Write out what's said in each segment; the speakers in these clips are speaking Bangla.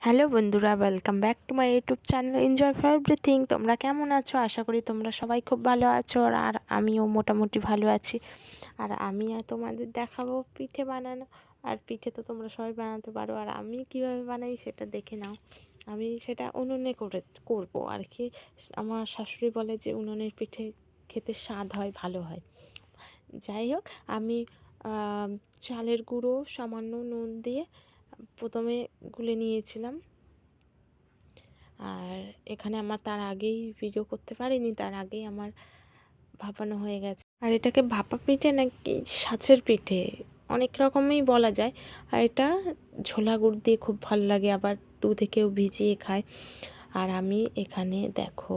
হ্যালো বন্ধুরা, welcome back to my YouTube channel enjoy for everything. তোমরা কেমন আছো? আশা করি তোমরা সবাই খুব ভালো আছো, আর আমিও মোটামুটি ভালো আছি। আর আমি তোমাদের দেখাবো পিঠে বানানো। আর পিঠে তো তোমরা সবাই বানাতে পারো, আর আমি কিভাবে বানাই সেটা দেখে নাও। আমি সেটা উনুনে করবো আর কি। আমার শাশুড়ি বলে যে উনুনের পিঠে খেতে স্বাদ হয়, ভালো হয়। যাই হোক, আমি চালের গুঁড়ো সামান্য নুন দিয়ে প্রথমে গুলে নিয়েছিলাম। আর এখানে আমার তার আগেই ভিডিও করতে পারিনি, তার আগেই আমার ভাপানো হয়ে গেছে। আর এটাকে ভাপা পিঠে নাকি সাঁচের পিঠে অনেক রকমই বলা যায়। আর এটা ঝোলা গুড় দিয়ে খুব ভালো লাগে, আবার দুধে কেউ ভিজিয়ে খায়। আর আমি এখানে দেখো,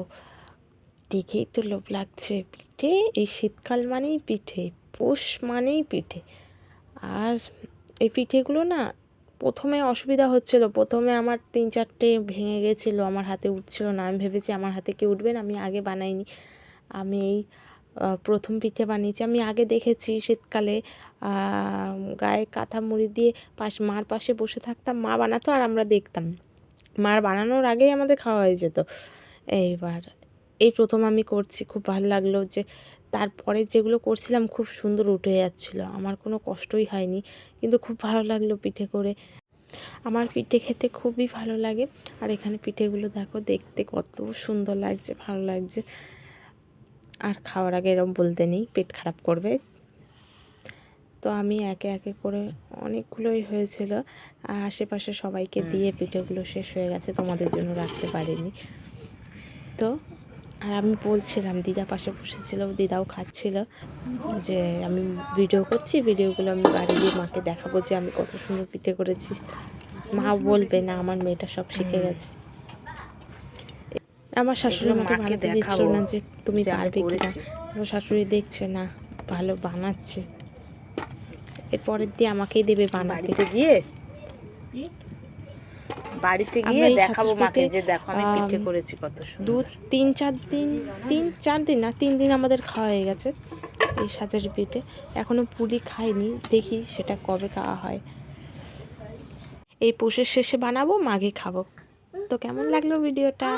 দেখেই তো লোভ লাগছে। পিঠে, এই শীতকাল মানেই পিঠে, পৌষ মানেই পিঠে। আর এই পিঠেগুলো না, প্রথমে অসুবিধা হচ্ছিলো। প্রথমে আমার 3-4টে ভেঙে গেছিলো, আমার হাতে উঠছিল না। আমি ভেবেছি আমার হাতে কি উঠবে না, আমি আগে বানাইনি। আমি এই প্রথম পিঠে বানিয়েছি। আমি আগে দেখেছি শীতকালে গায়ে কাঁথা মুড়ি দিয়ে মার পাশে বসে থাকতাম, মা বানাতো আর আমরা দেখতাম। মার বানানোর আগেই আমাদের খাওয়া হয়ে যেত। এইবার এই প্রথম আমি করছি, খুব ভালো লাগলো যে তারপরে যেগুলো করছিলাম খুব সুন্দর উঠে যাচ্ছিলো, আমার কোনো কষ্টই হয়নি। কিন্তু খুব ভালো লাগলো পিঠে করে। আমার পিঠে খেতে খুবই ভালো লাগে। আর এখানে পিঠেগুলো দেখো, দেখতে কত সুন্দর লাগছে, ভালো লাগছে। আর খাওয়ার আগে এরকম বলতে নেই, পেট খারাপ করবে। তো আমি একে একে করে, অনেকগুলোই হয়েছিল, আশেপাশে সবাইকে দিয়ে পিঠেগুলো শেষ হয়ে গেছে, তোমাদের জন্য রাখতে পারিনি। তো আর আমি বলছিলাম, দিদা পাশে বসেছিল, দিদাও খাচ্ছিল, যে আমি ভিডিও করছি, ভিডিওগুলো আমি বাড়ি গিয়ে মাকে দেখাবো যে আমি কত সুন্দর পিঠে করেছি। মা বলবে না আমার মেয়েটা সব শিখে গেছে। আমার শাশুড়ি আমাকে বানাতে দিচ্ছিল না যে তুমি পারবে কিনা। আমার শাশুড়ি দেখছে না ভালো বানাচ্ছে, এরপরের দিয়ে আমাকেই দেবে বানাতে। বাড়িতে গিয়ে দেখাবো মাকে যে দেখো আমি পিঠে করেছি কত সুন্দর। 3-4 দিন না, 3 দিন আমাদের খাওয়া হয়ে গেছে এই সাজের পিঠে। এখনো পুরি খাইনি, দেখি সেটা কবে খাওয়া হয়। এই পৌষের শেষে বানাবো, মাঘে খাবো। তো কেমন লাগলো ভিডিওটা?